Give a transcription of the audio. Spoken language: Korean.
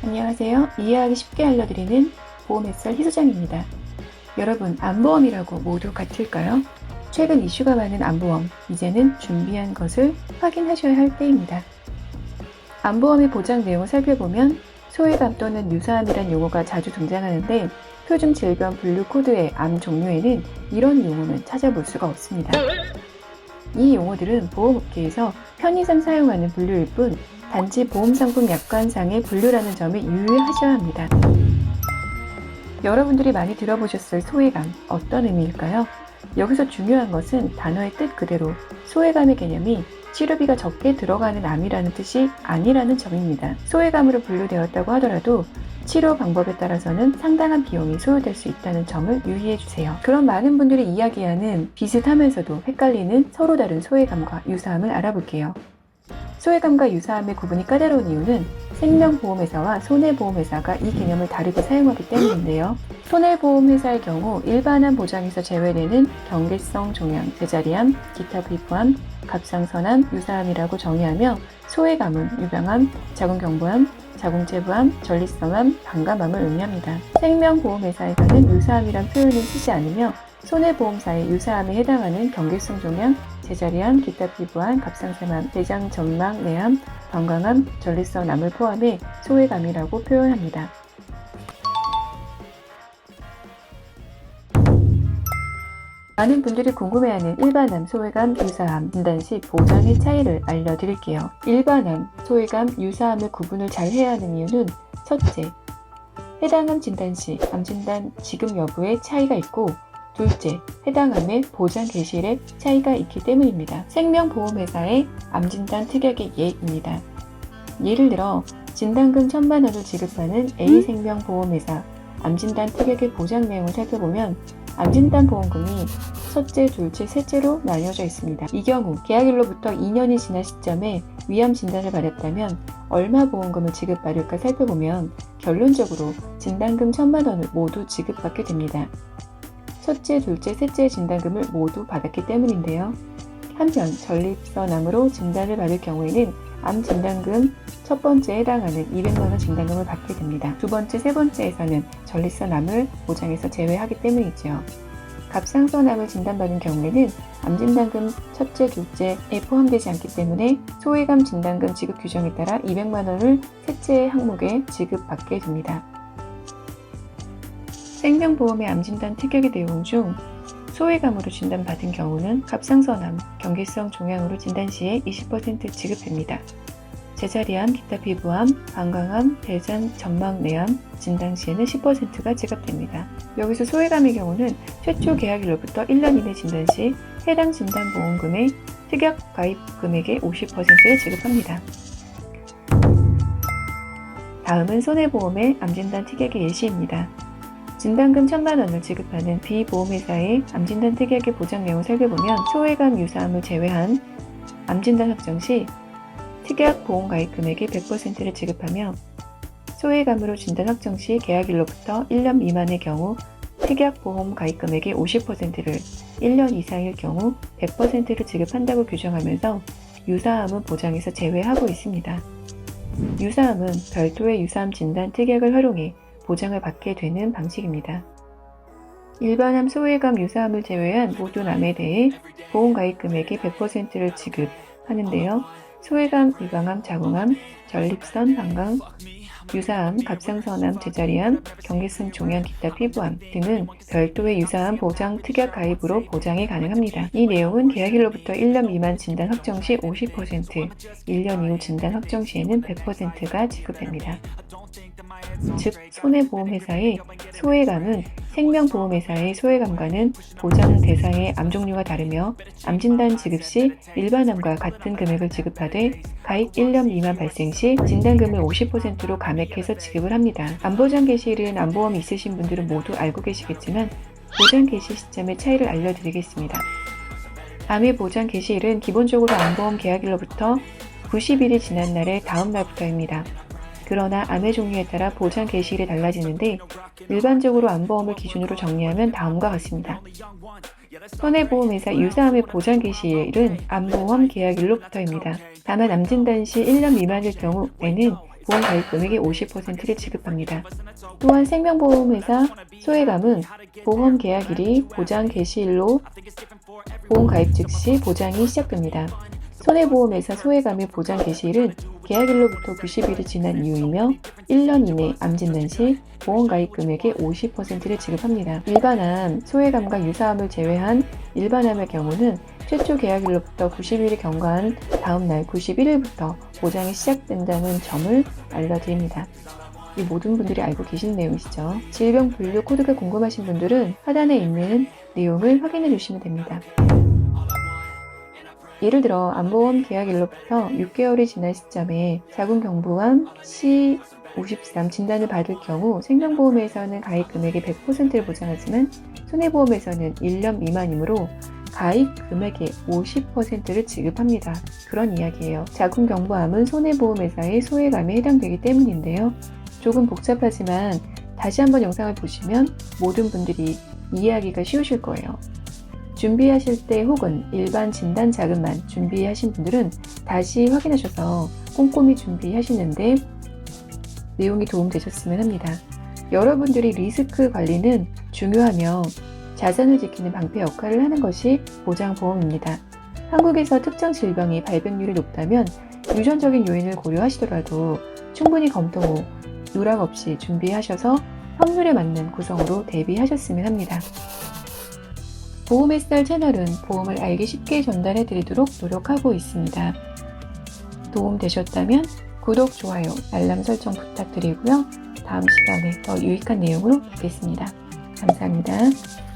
안녕하세요. 이해하기 쉽게 알려드리는 보험 햇살 희소장입니다. 여러분, 암보험이라고 모두 같을까요? 최근 이슈가 많은 암보험, 이제는 준비한 것을 확인하셔야 할 때입니다. 암보험의 보장 내용을 살펴보면 소외감 또는 유사암이란 용어가 자주 등장하는데 표준 질병 분류 코드의 암 종류에는 이런 용어는 찾아볼 수가 없습니다. 이 용어들은 보험업계에서 편의상 사용하는 분류일 뿐 단지 보험상품 약관상의 분류라는 점에 유의하셔야 합니다. 여러분들이 많이 들어보셨을 소외감, 어떤 의미일까요? 여기서 중요한 것은 단어의 뜻 그대로 소외감의 개념이 치료비가 적게 들어가는 암이라는 뜻이 아니라는 점입니다. 소외감으로 분류되었다고 하더라도 치료 방법에 따라서는 상당한 비용이 소요될 수 있다는 점을 유의해 주세요. 그럼 많은 분들이 이야기하는 비슷하면서도 헷갈리는 서로 다른 소외감과 유사암을 알아볼게요. 소외감과 유사암의 구분이 까다로운 이유는 생명보험회사와 손해보험회사가 이 개념을 다르게 사용하기 때문인데요. 손해보험회사의 경우 일반암 보장에서 제외되는 경계성 종양, 제자리암, 기타 피부암, 갑상선암, 유사암이라고 정의하며 소외감은 유방암, 자궁경부암, 자궁체부암, 전립선암, 방광암을 의미합니다. 생명보험회사에서는 유사암이란 표현을 쓰지 않으며 손해보험사의 유사암에 해당하는 경계성 종양, 제자리암, 기타 피부암, 갑상선암, 대장 점막 내암, 방광암, 전립선암을 포함해 소외감이라고 표현합니다. 많은 분들이 궁금해하는 일반암, 소외감, 유사암 진단 시 보장의 차이를 알려드릴게요. 일반암, 소외감, 유사암의 구분을 잘 해야 하는 이유는 첫째, 해당 암 진단 시 암 진단 지급 여부에 차이가 있고 둘째, 해당 암의 보장 개시일에 차이가 있기 때문입니다. 생명보험회사의 암진단 특약의 예입니다. 예를 들어 진단금 1,000만 원을 지급하는 A생명보험회사 암진단 특약의 보장 내용을 살펴보면 암진단 보험금이 첫째, 둘째, 셋째로 나뉘어져 있습니다. 이 경우 계약일로부터 2년이 지난 시점에 위암 진단을 받았다면 얼마 보험금을 지급받을까 살펴보면 결론적으로 진단금 1,000만 원을 모두 지급받게 됩니다. 첫째, 둘째, 셋째 진단금을 모두 받았기 때문인데요. 한편 전립선암으로 진단을 받을 경우에는 암 진단금 첫 번째에 해당하는 200만 원 진단금을 받게 됩니다. 두 번째, 세 번째에서는 전립선암을 보장해서 제외하기 때문이죠. 갑상선암을 진단받은 경우에는 암 진단금 첫째, 둘째에 포함되지 않기 때문에 소외감 진단금 지급 규정에 따라 200만 원을 셋째 항목에 지급받게 됩니다. 생명보험의 암진단 특약의 내용 중 소외감으로 진단받은 경우는 갑상선암, 경계성 종양으로 진단 시에 20% 지급됩니다. 제자리암, 기타 피부암, 방광암, 대장 점막 내암 진단 시에는 10%가 지급됩니다. 여기서 소외감의 경우는 최초 계약일로부터 1년 이내 진단 시 해당 진단보험금의 특약 가입 금액의 50%를 지급합니다. 다음은 손해보험의 암진단 특약의 예시입니다. 진단금 1,000만 원을 지급하는 B보험회사의 암진단 특약의 보장 내용을 살펴보면 소외감, 유사암을 제외한 암진단 확정 시 특약 보험 가입 금액의 100%를 지급하며 소외감으로 진단 확정 시 계약일로부터 1년 미만의 경우 특약 보험 가입 금액의 50%를 1년 이상일 경우 100%를 지급한다고 규정하면서 유사암은 보장에서 제외하고 있습니다. 유사암은 별도의 유사암 진단 특약을 활용해 보장을 받게 되는 방식입니다. 일반암, 소외감, 유사암을 제외한 모든 암에 대해 보험 가입 금액의 100%를 지급하는데요. 소외감, 유방암, 자궁암, 전립선, 방광, 유사암, 갑상선암, 제자리암, 경계성 종양, 기타 피부암 등은 별도의 유사암 보장 특약 가입으로 보장이 가능합니다. 이 내용은 계약일로부터 1년 미만 진단 확정 시 50%, 1년 이후 진단 확정 시에는 100%가 지급됩니다. 즉, 손해보험회사의 소외감은 생명보험회사의 소외감과는 보장 대상의 암 종류가 다르며 암진단 지급 시 일반암과 같은 금액을 지급하되 가입 1년 미만 발생 시 진단금을 50%로 감액해서 지급을 합니다. 암보장 개시일은 암보험이 있으신 분들은 모두 알고 계시겠지만 보장 개시 시점의 차이를 알려드리겠습니다. 암의 보장 개시일은 기본적으로 암보험 계약일로부터 90일이 지난 날의 다음 날부터입니다. 그러나 암의 종류에 따라 보장 개시일이 달라지는데 일반적으로 암보험을 기준으로 정리하면 다음과 같습니다. 손해보험회사 유사암의 보장 개시일은 암보험 계약일로부터입니다. 다만 암진단 시 1년 미만일 경우에는 보험 가입 금액의 50%를 지급합니다. 또한 생명보험회사 소외감은 보험 계약일이 보장 개시일로 보험 가입 즉시 보장이 시작됩니다. 손해보험회사 소외감의 보장 개시일은 계약일로부터 90일이 지난 이후이며 1년 이내 암 진단 시 보험 가입 금액의 50%를 지급합니다. 일반암, 소외감과 유사암을 제외한 일반암의 경우는 최초 계약일로부터 90일이 경과한 다음 날 91일부터 보장이 시작된다는 점을 알려드립니다. 이 모든 분들이 알고 계신 내용이시죠? 질병 분류 코드가 궁금하신 분들은 하단에 있는 내용을 확인해 주시면 됩니다. 예를 들어 암보험 계약일로부터 6개월이 지난 시점에 자궁경부암 C53 진단을 받을 경우 생명보험에서는 가입 금액의 100%를 보장하지만 손해보험에서는 1년 미만이므로 가입 금액의 50%를 지급합니다. 그런 이야기예요. 자궁경부암은 손해보험회사의 소외감에 해당되기 때문인데요. 조금 복잡하지만 다시 한번 영상을 보시면 모든 분들이 이해하기가 쉬우실 거예요. 준비하실 때 혹은 일반 진단 자금만 준비하신 분들은 다시 확인하셔서 꼼꼼히 준비하시는데 내용이 도움되셨으면 합니다. 여러분들이 리스크 관리는 중요하며 자산을 지키는 방패 역할을 하는 것이 보장보험입니다. 한국에서 특정 질병이 발병률이 높다면 유전적인 요인을 고려하시더라도 충분히 검토 후 누락 없이 준비하셔서 확률에 맞는 구성으로 대비하셨으면 합니다. 보험의 쌀 채널은 보험을 알기 쉽게 전달해 드리도록 노력하고 있습니다. 도움 되셨다면 구독, 좋아요, 알람 설정 부탁드리고요. 다음 시간에 더 유익한 내용으로 뵙겠습니다. 감사합니다.